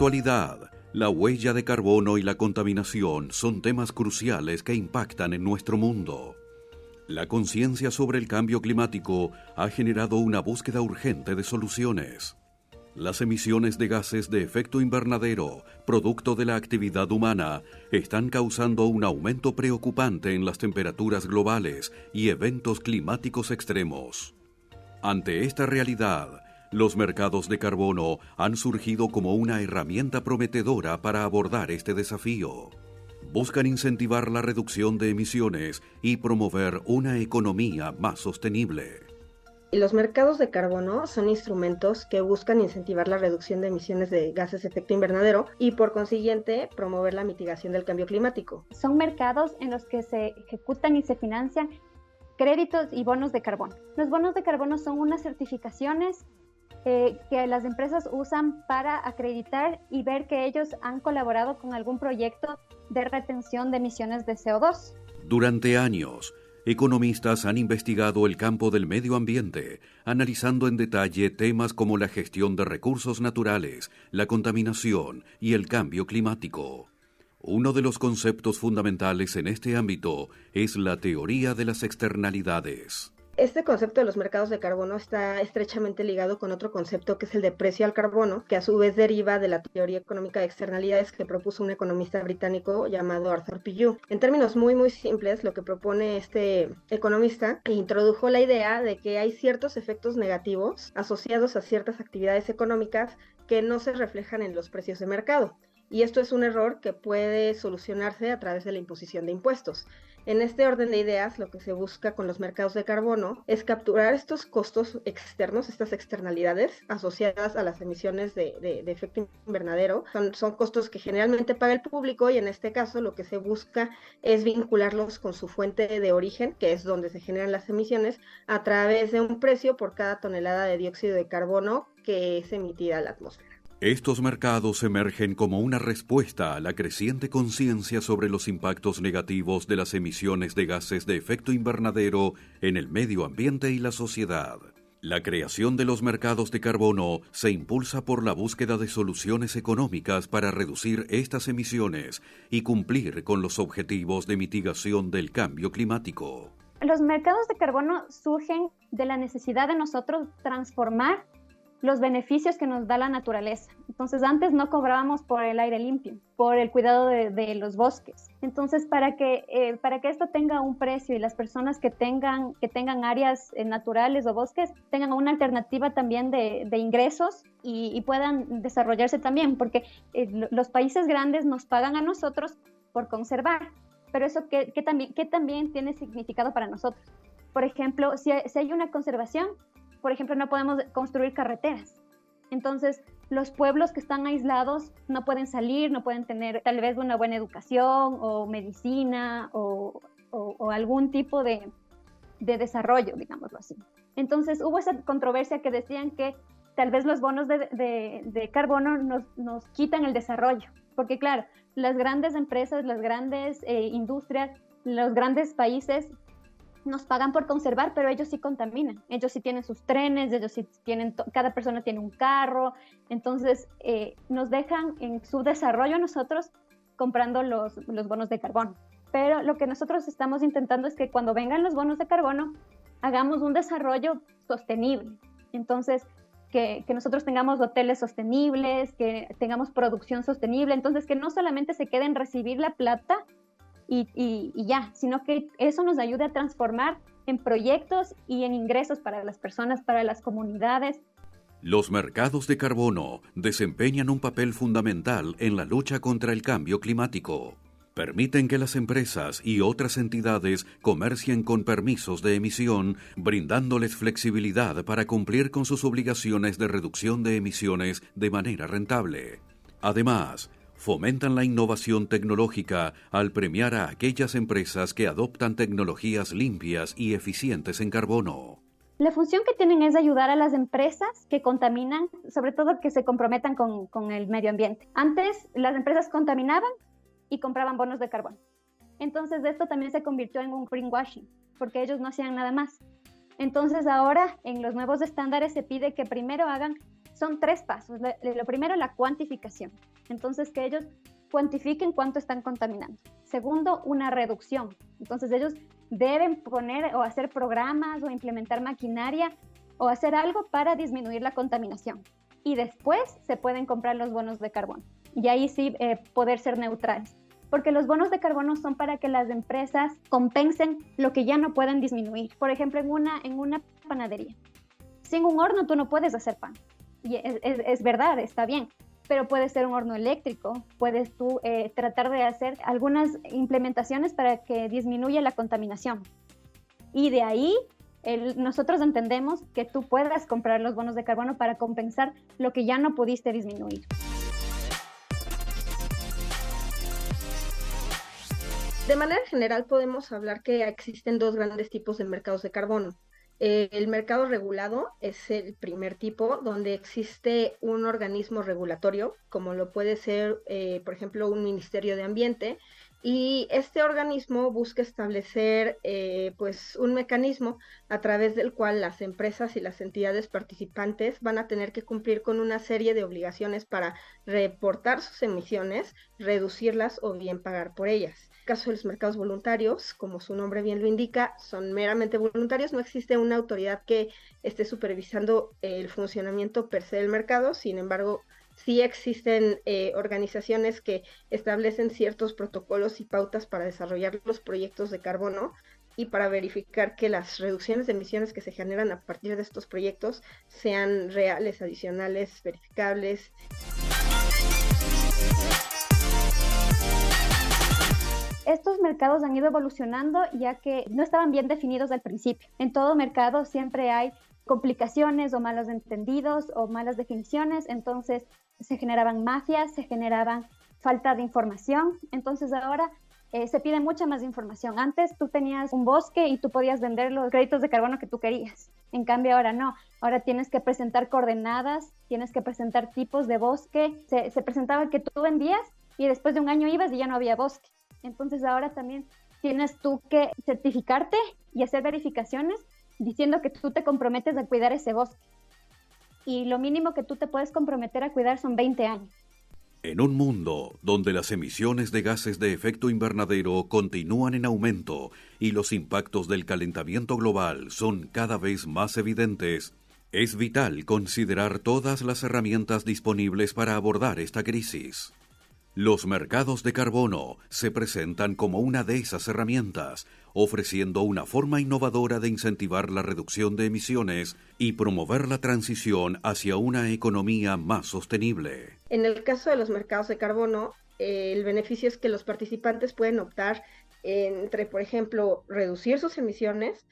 actualidad, la huella de carbono y la contaminación son temas cruciales que impactan en nuestro mundo. La conciencia sobre el cambio climático ha generado una búsqueda urgente de soluciones. Las emisiones de gases de efecto invernadero, producto de la actividad humana, están causando un aumento preocupante en las temperaturas globales y eventos climáticos extremos. Ante esta realidad, los mercados de carbono han surgido como una herramienta prometedora para abordar este desafío. Buscan incentivar la reducción de emisiones y promover una economía más sostenible. Los mercados de carbono son instrumentos que buscan incentivar la reducción de emisiones de gases de efecto invernadero y, por consiguiente, promover la mitigación del cambio climático. Son mercados en los que se ejecutan y se financian créditos y bonos de carbono. Los bonos de carbono son unas certificaciones que las empresas usan para acreditar y ver que ellos han colaborado con algún proyecto de retención de emisiones de CO2. Durante años, economistas han investigado el campo del medio ambiente, analizando en detalle temas como la gestión de recursos naturales, la contaminación y el cambio climático. Uno de los conceptos fundamentales en este ámbito es la teoría de las externalidades. Este concepto de los mercados de carbono está estrechamente ligado con otro concepto que es el de precio al carbono, que a su vez deriva de la teoría económica de externalidades que propuso un economista británico llamado Arthur Pillou. En términos muy simples, lo que propone este economista introdujo la idea de que hay ciertos efectos negativos asociados a ciertas actividades económicas que no se reflejan en los precios de mercado. Y esto es un error que puede solucionarse a través de la imposición de impuestos. En este orden de ideas, lo que se busca con los mercados de carbono es capturar estos costos externos, estas externalidades asociadas a las emisiones de efecto invernadero. Son costos que generalmente paga el público y en este caso lo que se busca es vincularlos con su fuente de origen, que es donde se generan las emisiones, a través de un precio por cada tonelada de dióxido de carbono que es emitida a la atmósfera. Estos mercados emergen como una respuesta a la creciente conciencia sobre los impactos negativos de las emisiones de gases de efecto invernadero en el medio ambiente y la sociedad. La creación de los mercados de carbono se impulsa por la búsqueda de soluciones económicas para reducir estas emisiones y cumplir con los objetivos de mitigación del cambio climático. Los mercados de carbono surgen de la necesidad de nosotros transformar los beneficios que nos da la naturaleza. Entonces, antes no cobrábamos por el aire limpio, por el cuidado de los bosques. Entonces, para que esto tenga un precio y las personas que tengan áreas naturales o bosques tengan una alternativa también de ingresos y puedan desarrollarse también, porque los países grandes nos pagan a nosotros por conservar, pero eso ¿qué también tiene significado para nosotros? Por ejemplo, si hay una conservación, por ejemplo, no podemos construir carreteras. Entonces, los pueblos que están aislados no pueden salir, no pueden tener tal vez una buena educación o medicina o algún tipo de desarrollo, digámoslo así. Entonces, hubo esa controversia que decían que tal vez los bonos de carbono nos quitan el desarrollo. Porque claro, las grandes empresas, las grandes industrias, los grandes países nos pagan por conservar, pero ellos sí contaminan. Ellos sí tienen sus trenes, ellos sí tienen, cada persona tiene un carro. Entonces, nos dejan en su desarrollo a nosotros comprando los bonos de carbono. Pero lo que nosotros estamos intentando es que cuando vengan los bonos de carbono, hagamos un desarrollo sostenible. Entonces, que nosotros tengamos hoteles sostenibles, que tengamos producción sostenible. Entonces, que no solamente se quede en recibir la plata y ya, sino que eso nos ayude a transformar en proyectos y en ingresos para las personas, para las comunidades. Los mercados de carbono desempeñan un papel fundamental en la lucha contra el cambio climático. Permiten que las empresas y otras entidades comercien con permisos de emisión, brindándoles flexibilidad para cumplir con sus obligaciones de reducción de emisiones de manera rentable. Además, fomentan la innovación tecnológica al premiar a aquellas empresas que adoptan tecnologías limpias y eficientes en carbono. La función que tienen es ayudar a las empresas que contaminan, sobre todo que se comprometan con el medio ambiente. Antes, las empresas contaminaban y compraban bonos de carbono. Entonces, esto también se convirtió en un greenwashing, porque ellos no hacían nada más. Entonces, ahora, en los nuevos estándares se pide que primero hagan Son 3 pasos. Lo primero, la cuantificación. Entonces, que ellos cuantifiquen cuánto están contaminando. Segundo, una reducción. Entonces, ellos deben poner o hacer programas o implementar maquinaria o hacer algo para disminuir la contaminación. Y después se pueden comprar los bonos de carbono. Y ahí sí poder ser neutrales. Porque los bonos de carbono son para que las empresas compensen lo que ya no pueden disminuir. Por ejemplo, en una panadería. Sin un horno tú no puedes hacer pan. Y es verdad, está bien. Pero puede ser un horno eléctrico. Puedes tú tratar de hacer algunas implementaciones para que disminuya la contaminación. Y de ahí nosotros entendemos que tú puedas comprar los bonos de carbono para compensar lo que ya no pudiste disminuir. De manera general podemos hablar que existen 2 grandes tipos de mercados de carbono. El mercado regulado es el primer tipo, donde existe un organismo regulatorio, como lo puede ser, por ejemplo, un Ministerio de Ambiente, y este organismo busca establecer pues un mecanismo a través del cual las empresas y las entidades participantes van a tener que cumplir con una serie de obligaciones para reportar sus emisiones, reducirlas o bien pagar por ellas. En el caso de los mercados voluntarios, como su nombre bien lo indica, son meramente voluntarios, no existe una autoridad que esté supervisando el funcionamiento per se del mercado, sin embargo, sí existen organizaciones que establecen ciertos protocolos y pautas para desarrollar los proyectos de carbono y para verificar que las reducciones de emisiones que se generan a partir de estos proyectos sean reales, adicionales, verificables. Estos mercados han ido evolucionando ya que no estaban bien definidos al principio. En todo mercado siempre hay complicaciones o malos entendidos o malas definiciones, entonces se generaban mafias, se generaban falta de información, entonces ahora se pide mucha más información. Antes tú tenías un bosque y tú podías vender los créditos de carbono que tú querías, en cambio ahora no, ahora tienes que presentar coordenadas, tienes que presentar tipos de bosque, se presentaba el que tú vendías y después de un año ibas y ya no había bosque. Entonces ahora también tienes tú que certificarte y hacer verificaciones diciendo que tú te comprometes a cuidar ese bosque. Y lo mínimo que tú te puedes comprometer a cuidar son 20 años. En un mundo donde las emisiones de gases de efecto invernadero continúan en aumento y los impactos del calentamiento global son cada vez más evidentes, es vital considerar todas las herramientas disponibles para abordar esta crisis. Los mercados de carbono se presentan como una de esas herramientas, ofreciendo una forma innovadora de incentivar la reducción de emisiones y promover la transición hacia una economía más sostenible. En el caso de los mercados de carbono, el beneficio es que los participantes pueden optar entre, por ejemplo, reducir sus emisiones,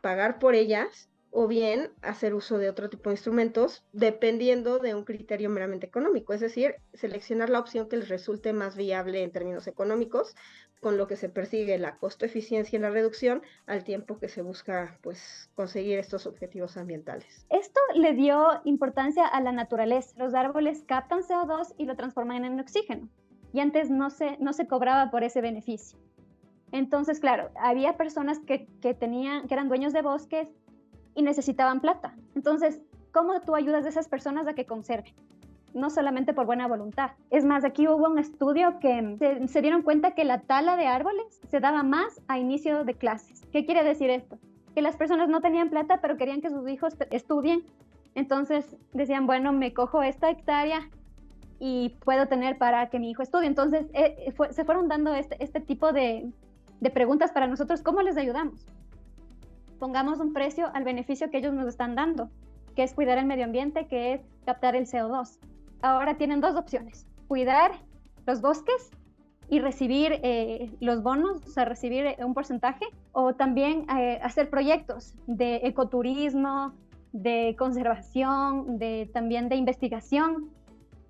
pagar por ellas, o bien hacer uso de otro tipo de instrumentos dependiendo de un criterio meramente económico, es decir, seleccionar la opción que les resulte más viable en términos económicos, con lo que se persigue la costo-eficiencia en la reducción al tiempo que se busca pues conseguir estos objetivos ambientales. Esto le dio importancia a la naturaleza. Los árboles captan CO2 y lo transforman en oxígeno, y antes no se cobraba por ese beneficio. Entonces, claro, había personas que eran dueños de bosques y necesitaban plata. Entonces, ¿cómo tú ayudas a esas personas a que conserven? No solamente por buena voluntad. Es más, aquí hubo un estudio que se dieron cuenta que la tala de árboles se daba más a inicio de clases. ¿Qué quiere decir esto? Que las personas no tenían plata, pero querían que sus hijos estudien. Entonces decían, bueno, me cojo esta hectárea y puedo tener para que mi hijo estudie. Entonces se fueron dando este tipo de preguntas para nosotros. ¿Cómo les ayudamos? Pongamos un precio al beneficio que ellos nos están dando, que es cuidar el medio ambiente, que es captar el CO2. Ahora tienen 2 opciones: cuidar los bosques y recibir los bonos, o sea, recibir un porcentaje, o también hacer proyectos de ecoturismo, de conservación, también de investigación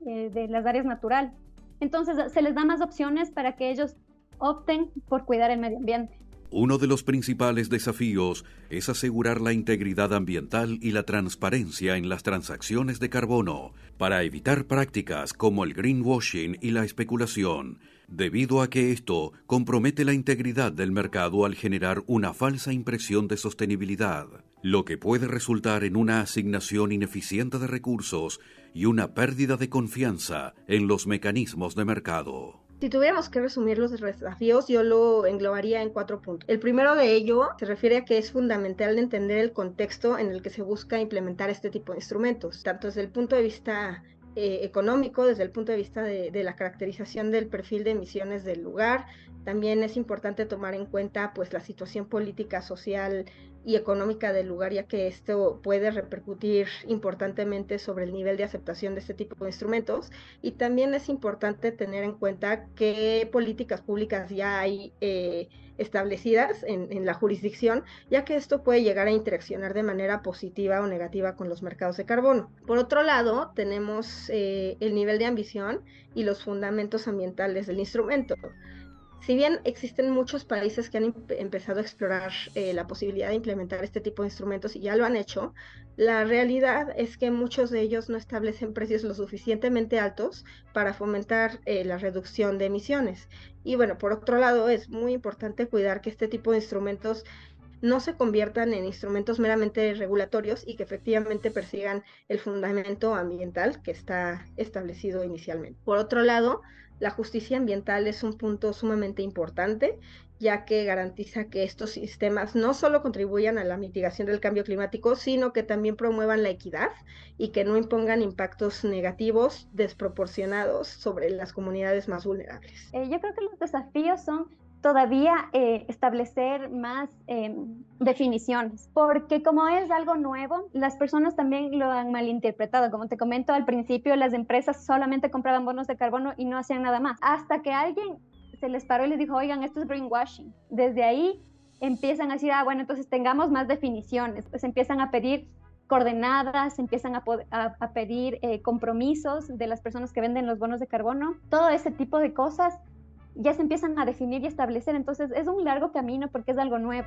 de las áreas naturales. Entonces se les da más opciones para que ellos opten por cuidar el medio ambiente. Uno de los principales desafíos es asegurar la integridad ambiental y la transparencia en las transacciones de carbono para evitar prácticas como el greenwashing y la especulación, debido a que esto compromete la integridad del mercado al generar una falsa impresión de sostenibilidad. lo que puede resultar en una asignación ineficiente de recursos y una pérdida de confianza en los mecanismos de mercado. Si tuviéramos que resumir los desafíos, yo lo englobaría en 4 puntos. El primero de ello se refiere a que es fundamental entender el contexto en el que se busca implementar este tipo de instrumentos, tanto desde el punto de vista económico, desde el punto de vista de la caracterización del perfil de emisiones del lugar. También es importante tomar en cuenta pues la situación política, social y económica del lugar, ya que esto puede repercutir importantemente sobre el nivel de aceptación de este tipo de instrumentos. Y también es importante tener en cuenta qué políticas públicas ya hay establecidas en la jurisdicción, ya que esto puede llegar a interaccionar de manera positiva o negativa con los mercados de carbono. Por otro lado, tenemos el nivel de ambición y los fundamentos ambientales del instrumento. Si bien existen muchos países que han empezado a explorar la posibilidad de implementar este tipo de instrumentos y ya lo han hecho, la realidad es que muchos de ellos no establecen precios lo suficientemente altos para fomentar la reducción de emisiones. Y bueno, por otro lado, es muy importante cuidar que este tipo de instrumentos no se conviertan en instrumentos meramente regulatorios y que efectivamente persigan el fundamento ambiental que está establecido inicialmente. Por otro lado, la justicia ambiental es un punto sumamente importante, ya que garantiza que estos sistemas no solo contribuyan a la mitigación del cambio climático, sino que también promuevan la equidad y que no impongan impactos negativos desproporcionados sobre las comunidades más vulnerables. Yo creo que los desafíos son todavía establecer más definiciones, porque como es algo nuevo, las personas también lo han malinterpretado. Como te comento al principio, las empresas solamente compraban bonos de carbono y no hacían nada más, hasta que alguien se les paró y les dijo, oigan, esto es greenwashing. Desde ahí empiezan a decir, bueno, entonces tengamos más definiciones, pues empiezan a pedir coordenadas, empiezan a pedir compromisos de las personas que venden los bonos de carbono, todo ese tipo de cosas ya se empiezan a definir y establecer. Entonces es un largo camino porque es algo nuevo.